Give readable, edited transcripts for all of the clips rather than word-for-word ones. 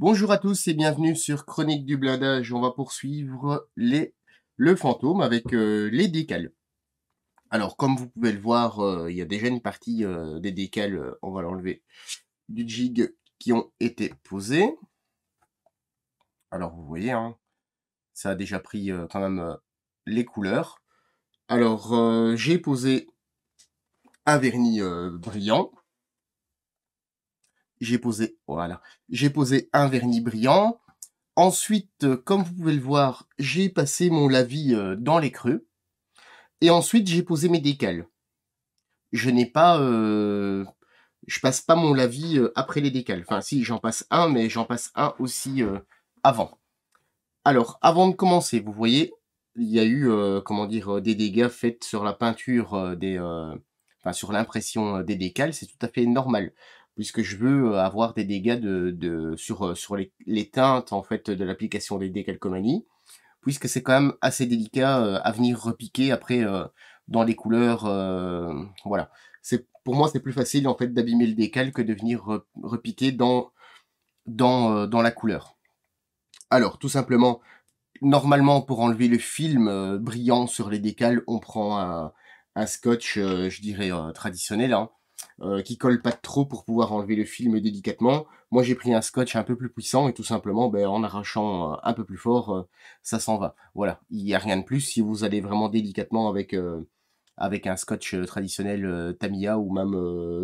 Bonjour à tous et bienvenue sur Chronique du blindage. On va poursuivre le fantôme avec les décals. Alors, comme vous pouvez le voir, il y a déjà une partie des décals, on va l'enlever, du jig qui ont été posés. Alors, vous voyez, hein, ça a déjà pris quand même les couleurs. Alors, j'ai posé un vernis brillant. Voilà, j'ai posé un vernis brillant. Ensuite, comme vous pouvez le voir, j'ai passé mon lavis dans les creux. Et ensuite, j'ai posé mes décals. Je n'ai pas, je passe pas mon lavis après les décals. Enfin, si, j'en passe un, mais j'en passe un aussi avant. Alors, avant de commencer, vous voyez, il y a eu, comment dire, des dégâts faits sur la peinture enfin, sur l'impression des décals. C'est tout à fait normal, puisque je veux avoir des dégâts sur les teintes en fait de l'application des décalcomanies, puisque c'est quand même assez délicat à venir repiquer après dans les couleurs. Voilà. Pour moi, c'est plus facile en fait d'abîmer le décal que de venir repiquer dans la couleur. Alors, tout simplement, normalement, pour enlever le film brillant sur les décals, on prend un scotch, je dirais traditionnel, hein, qui colle pas trop pour pouvoir enlever le film délicatement. Moi, j'ai pris un scotch un peu plus puissant et tout simplement, ben, en arrachant un peu plus fort, ça s'en va. Voilà, il n'y a rien de plus. Si vous allez vraiment délicatement avec un scotch traditionnel Tamiya ou même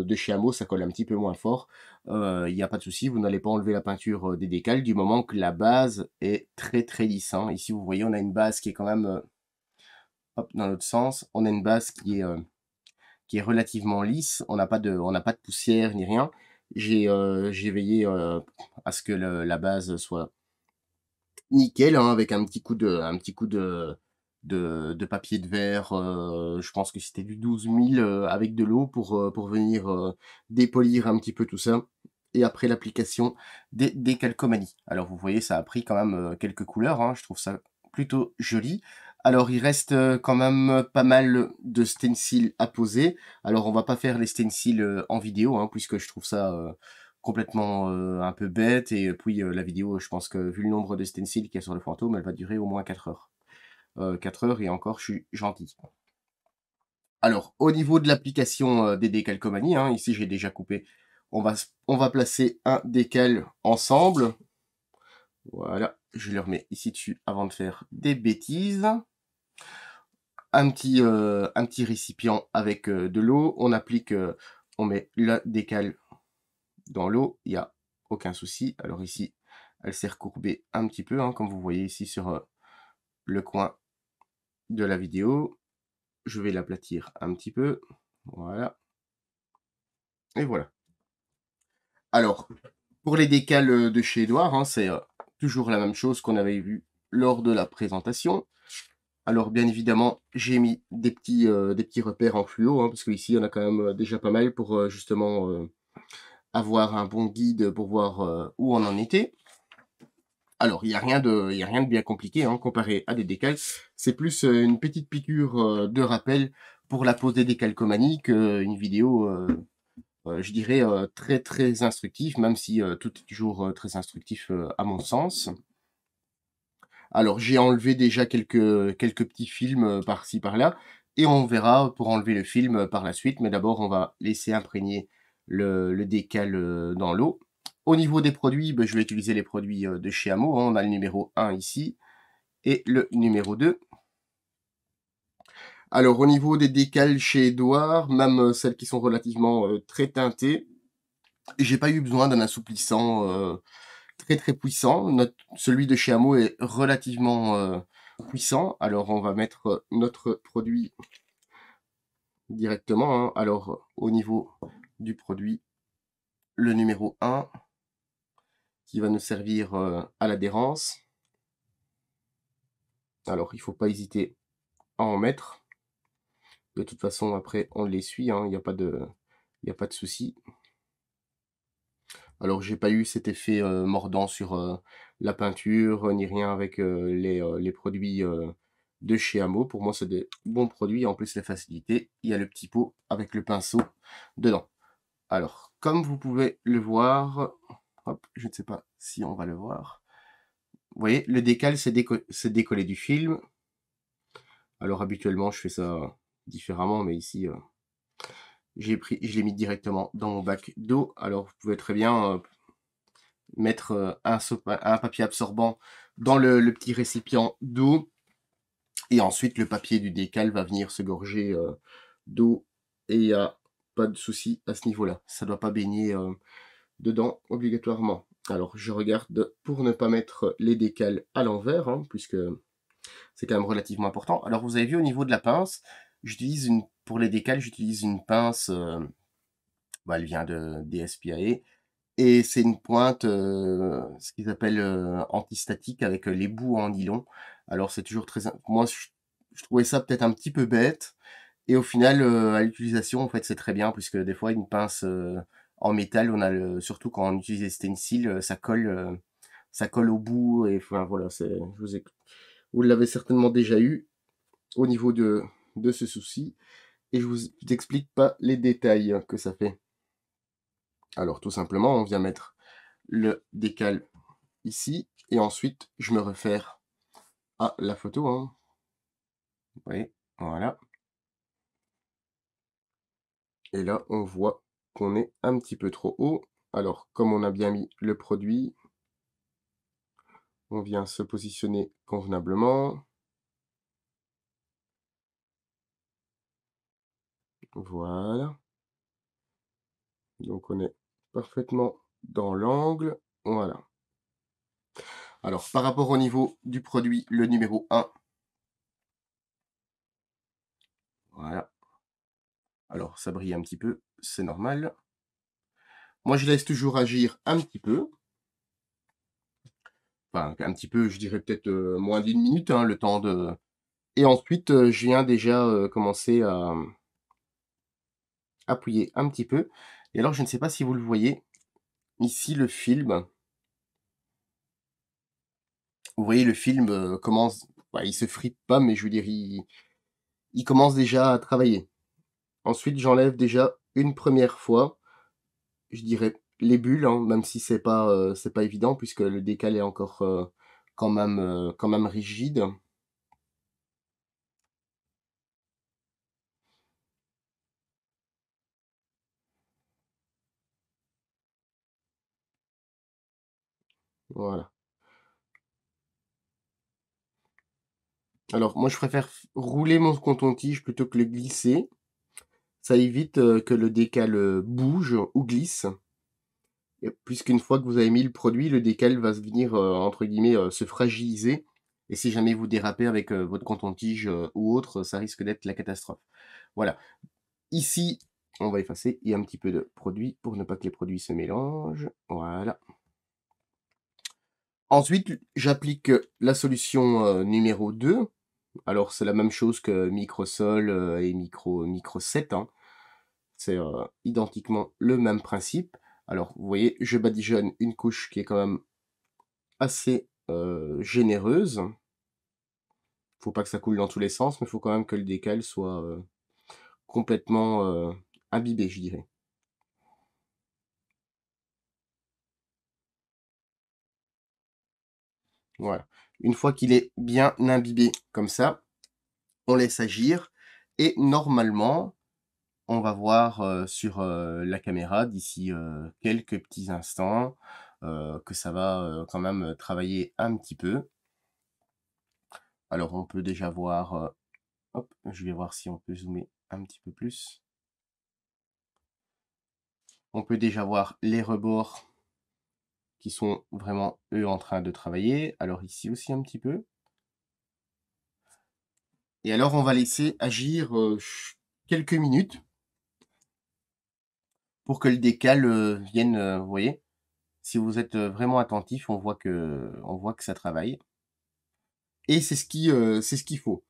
de chez Amo, ça colle un petit peu moins fort. Il n'y a pas de souci, vous n'allez pas enlever la peinture des décals du moment que la base est très très lisse, hein. Ici, vous voyez, on a une base qui est quand même, hop, dans l'autre sens, on a une base qui est relativement lisse. On n'a pas de poussière ni rien. J'ai veillé à ce que la base soit nickel, hein, avec un petit coup de papier de verre. Je pense que c'était du 12 000 avec de l'eau pour venir dépolir un petit peu tout ça. Et après l'application des calcomanies. Alors vous voyez, ça a pris quand même quelques couleurs, hein, je trouve ça plutôt joli. Alors il reste quand même pas mal de stencils à poser. Alors on va pas faire les stencils en vidéo, hein, puisque je trouve ça complètement un peu bête. Et puis la vidéo, je pense que vu le nombre de stencils qu'il y a sur le fantôme, elle va durer au moins 4 heures. 4 heures et encore, je suis gentil. Alors, au niveau de l'application des décalcomanies, hein, ici j'ai déjà coupé, on va placer un décal ensemble. Voilà, je le remets ici dessus avant de faire des bêtises. Un petit récipient avec de l'eau. On applique, on met le décal dans l'eau, il n'y a aucun souci. Alors ici, elle s'est recourbée un petit peu, hein, comme vous voyez ici sur le coin de la vidéo. Je vais l'aplatir un petit peu. Voilà. Et voilà. Alors, pour les décals de chez Edouard, hein, c'est toujours la même chose qu'on avait vu lors de la présentation. Alors, bien évidemment, j'ai mis des petits repères en fluo, hein, parce qu'ici, on a quand même déjà pas mal pour justement avoir un bon guide pour voir où on en était. Alors, il y a rien de bien compliqué, hein, comparé à des décals. C'est plus une petite piqûre de rappel pour la pose des décalcomanies qu'une vidéo, je dirais, très très instructive, même si tout est toujours très instructif à mon sens. Alors, j'ai enlevé déjà quelques petits films par-ci par-là, et on verra pour enlever le film par la suite. Mais d'abord, on va laisser imprégner le décal dans l'eau. Au niveau des produits, ben, je vais utiliser les produits de chez Amo, hein. On a le numéro 1 ici et le numéro 2. Alors au niveau des décals chez Edouard, même celles qui sont relativement très teintées, j'ai pas eu besoin d'un assouplissant très très puissant. Celui de chez Amo est relativement puissant. Alors on va mettre notre produit directement, hein. Alors au niveau du produit, le numéro 1 qui va nous servir à l'adhérence. Alors il ne faut pas hésiter à en mettre. De toute façon, après, on l'essuie, hein, il n'y a pas de souci. Alors, j'ai pas eu cet effet mordant sur la peinture, ni rien avec les produits de chez Amo. Pour moi, c'est des bons produits. En plus, la facilité, il y a le petit pot avec le pinceau dedans. Alors, comme vous pouvez le voir, hop, je ne sais pas si on va le voir. Vous voyez, le décal, c'est décollé du film. Alors habituellement, je fais ça différemment, mais ici, je l'ai mis directement dans mon bac d'eau. Alors vous pouvez très bien mettre un papier absorbant dans le petit récipient d'eau. Et ensuite, le papier du décal va venir se gorger d'eau. Et il n'y a pas de souci à ce niveau-là. Ça ne doit pas baigner dedans obligatoirement. Alors, je regarde pour ne pas mettre les décals à l'envers, hein, puisque c'est quand même relativement important. Alors, vous avez vu au niveau de la pince, pour les décals, j'utilise une pince, elle vient de DSPIA, et c'est une pointe, ce qu'ils appellent antistatique avec les bouts en nylon. Alors, c'est toujours moi, je trouvais ça peut-être un petit peu bête, et au final, à l'utilisation, en fait, c'est très bien, puisque des fois, une pince en métal, surtout quand on utilise les stencils, ça colle au bout, et enfin voilà, vous l'avez certainement déjà eu au niveau de ce souci, et je vous explique pas les détails que ça fait. Alors tout simplement, on vient mettre le décal ici, et ensuite je me réfère à la photo, hein. Vous voyez, voilà. Et là, on voit qu'on est un petit peu trop haut. Alors, comme on a bien mis le produit, on vient se positionner convenablement. Voilà. Donc, on est parfaitement dans l'angle. Voilà. Alors, par rapport au niveau du produit, le numéro 1. Voilà. Alors, ça brille un petit peu, c'est normal. Moi, je laisse toujours agir un petit peu. Enfin, un petit peu, je dirais peut-être moins d'une minute, hein, le temps de... Et ensuite, je viens déjà commencer à appuyer un petit peu. Et alors, je ne sais pas si vous le voyez, ici, le film. Vous voyez, le film commence... il se fripe pas, mais je veux dire, il commence déjà à travailler. Ensuite, j'enlève déjà une première fois, je dirais, les bulles, hein, même si c'est pas évident, puisque le décal est encore quand même rigide. Voilà. Alors, moi, je préfère rouler mon coton-tige plutôt que le glisser. Ça évite que le décal bouge ou glisse. Puisqu'une fois que vous avez mis le produit, le décal va se venir, entre guillemets, se fragiliser. Et si jamais vous dérapez avec votre coton-tige ou autre, ça risque d'être la catastrophe. Voilà. Ici, on va effacer. Il y a un petit peu de produit pour ne pas que les produits se mélangent. Voilà. Ensuite, j'applique la solution numéro 2. Alors, c'est la même chose que Microsol et Micro 7, hein. C'est identiquement le même principe. Alors, vous voyez, je badigeonne une couche qui est quand même assez généreuse. Faut pas que ça coule dans tous les sens, mais il faut quand même que le décal soit complètement imbibé, je dirais. Voilà. Une fois qu'il est bien imbibé comme ça, on laisse agir. Et normalement, on va voir sur la caméra d'ici quelques petits instants que ça va quand même travailler un petit peu. Alors on peut déjà voir, hop, je vais voir si on peut zoomer un petit peu plus. On peut déjà voir les rebords qui sont vraiment, eux, en train de travailler. Alors ici aussi un petit peu. Et alors on va laisser agir quelques minutes pour que le décal vienne, vous voyez. Si vous êtes vraiment attentif, on voit que ça travaille. Et c'est ce qu'il faut,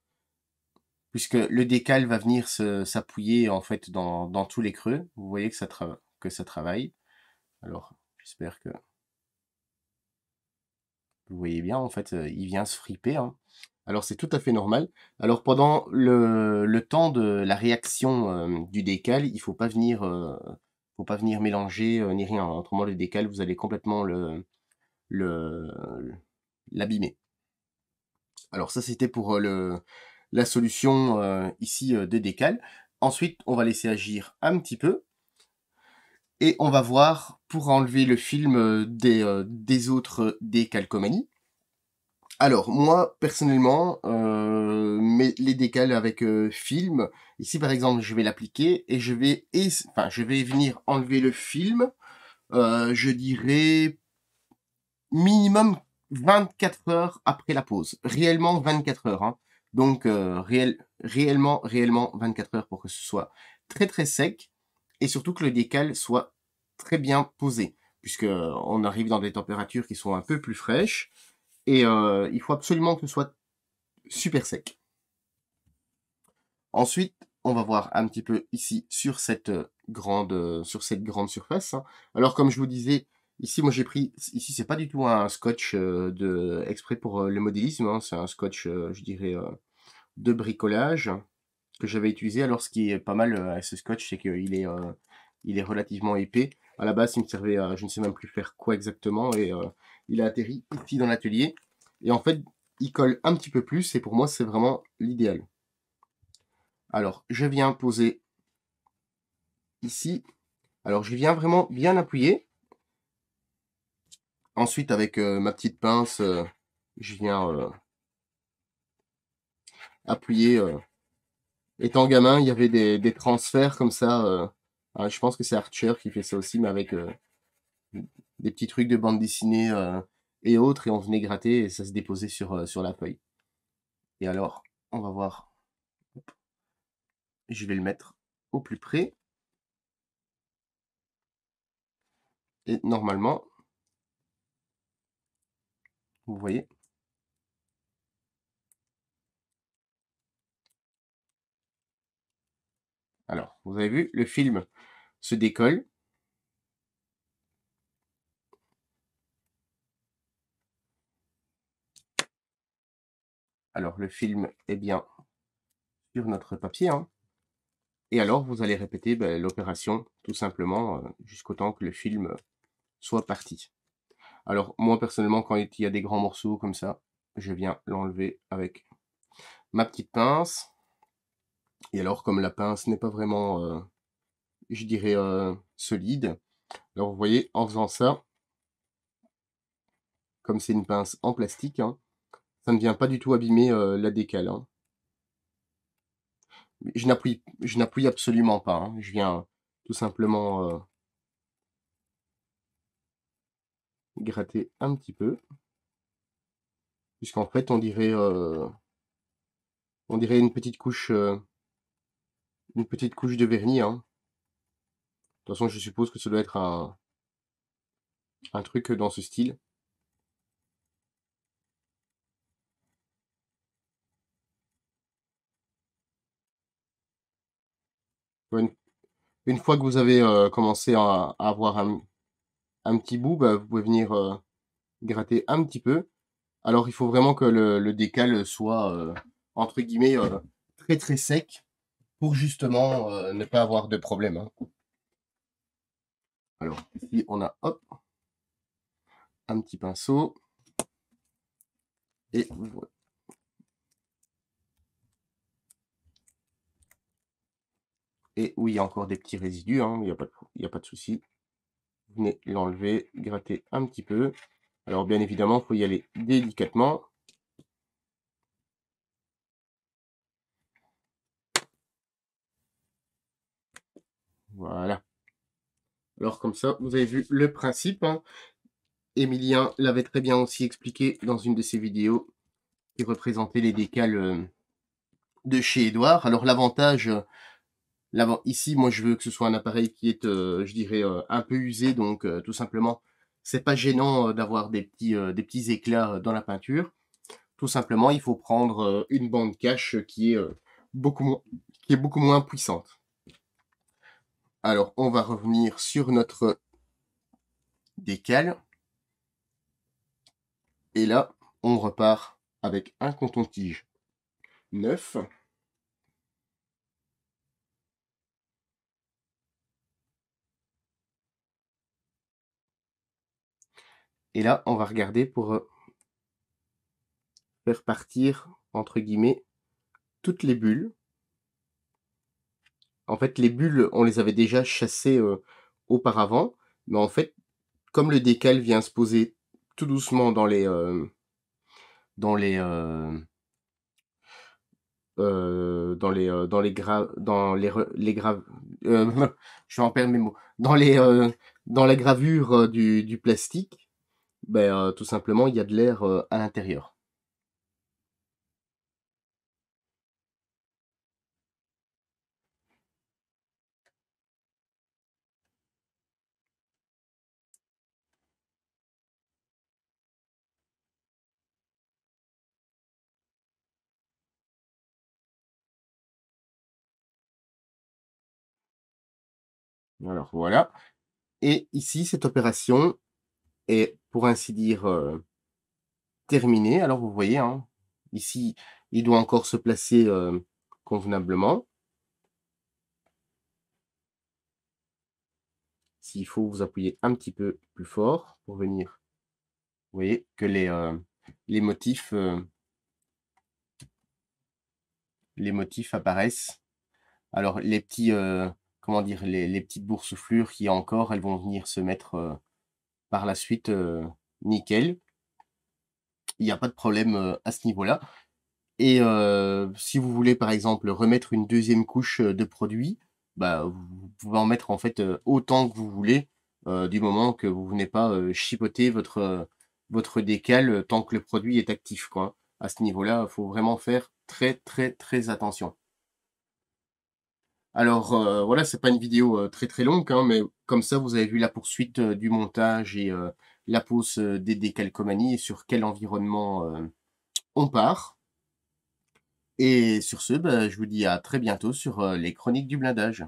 puisque le décal va venir s'appuyer en fait dans tous les creux. Vous voyez que ça travaille. Alors, j'espère que vous voyez bien. En fait, il vient se friper, hein. Alors, c'est tout à fait normal. Alors, pendant le temps de la réaction du décal, il faut pas venir mélanger ni rien. Autrement, le décal, vous allez complètement le l'abîmer. Alors ça, c'était pour la solution ici de décal. Ensuite, on va laisser agir un petit peu et on va voir pour enlever le film des autres décalcomanies. Alors moi, personnellement, les décals avec film, ici par exemple, je vais l'appliquer et je vais venir enlever le film, je dirais minimum 24 heures après la pause. Réellement 24 heures, hein. Donc réellement 24 heures pour que ce soit très très sec et surtout que le décal soit très bien posé puisque on arrive dans des températures qui sont un peu plus fraîches et il faut absolument que ce soit super sec. Ensuite, on va voir un petit peu ici sur cette grande surface, hein. Alors comme je vous disais, ici moi j'ai pris, ici c'est pas du tout un scotch exprès pour le modélisme, hein, c'est un scotch, je dirais, de bricolage que j'avais utilisé. Alors ce qui est pas mal avec ce scotch, c'est il est relativement épais. À la base, il me servait à je ne sais même plus faire quoi exactement et il a atterri ici dans l'atelier. Et en fait, il colle un petit peu plus et pour moi, c'est vraiment l'idéal. Alors, je viens poser ici. Alors, je viens vraiment bien appuyer. Ensuite, avec ma petite pince, je viens appuyer. Étant gamin, il y avait des transferts comme ça. Je pense que c'est Archer qui fait ça aussi, mais avec des petits trucs de bande dessinée et autres. Et on venait gratter et ça se déposait sur la feuille. Et alors, on va voir. Je vais le mettre au plus près. Et normalement, vous voyez. Alors, vous avez vu, le film se décolle. Alors, le film est bien sur notre papier, hein. Et alors, vous allez répéter l'opération tout simplement jusqu'au temps que le film soit parti. Alors, moi personnellement, quand il y a des grands morceaux comme ça, je viens l'enlever avec ma petite pince. Et alors, comme la pince n'est pas vraiment, je dirais, solide, alors vous voyez, en faisant ça, comme c'est une pince en plastique, hein, ça ne vient pas du tout abîmer la décale, hein. Je n'appuie absolument pas, hein. Je viens tout simplement gratter un petit peu, puisqu'en fait, on dirait une petite couche de vernis, hein. De toute façon, je suppose que ça doit être un truc dans ce style. Ouais, une fois que vous avez commencé à avoir un petit bout, bah, vous pouvez venir gratter un petit peu. Alors, il faut vraiment que le décal soit, entre guillemets, très très sec pour justement ne pas avoir de problème, hein. Alors, ici, on a hop, un petit pinceau. Et oui, il y a encore des petits résidus, hein, il y a pas de souci. Vous venez l'enlever, gratter un petit peu. Alors, bien évidemment, il faut y aller délicatement. Voilà. Alors, comme ça, vous avez vu le principe, hein. Emilien l'avait très bien aussi expliqué dans une de ses vidéos qui représentait les décals de chez Edouard. Alors, l'avantage, ici, moi, je veux que ce soit un appareil qui est, je dirais, un peu usé. Donc, tout simplement, c'est pas gênant d'avoir des petits éclats dans la peinture. Tout simplement, il faut prendre une bande cache beaucoup moins, qui est beaucoup moins puissante. Alors, on va revenir sur notre décal. Et là, on repart avec un coton-tige neuf. Et là, on va regarder pour faire partir, entre guillemets, toutes les bulles. En fait, les bulles, on les avait déjà chassées auparavant, mais en fait, comme le décal vient se poser tout doucement dans les, dans les re les grav je vais en perdre mes mots. Dans la gravure, du plastique, beh, tout simplement, il y a de l'air, à l'intérieur. Alors voilà, et ici, cette opération est, pour ainsi dire, terminée. Alors vous voyez, hein, ici, il doit encore se placer, convenablement. S'il faut, vous appuyez un petit peu plus fort pour venir, vous voyez, que les motifs, les motifs apparaissent. Alors les petits, comment dire? Les petites boursouflures qu'il y a encore, elles vont venir se mettre, par la suite, nickel. Il y a pas de problème, à ce niveau-là, et si vous voulez, par exemple, remettre une deuxième couche, de produit, bah, vous pouvez en mettre, en fait, autant que vous voulez, du moment que vous venez pas, chipoter votre décal, tant que le produit est actif, quoi. À ce niveau-là, il faut vraiment faire très, très, très attention. Alors, voilà, c'est pas une vidéo, très, très longue, hein, mais comme ça, vous avez vu la poursuite, du montage et la pose, des décalcomanies et sur quel environnement, on part. Et sur ce, bah, je vous dis à très bientôt sur, les chroniques du blindage.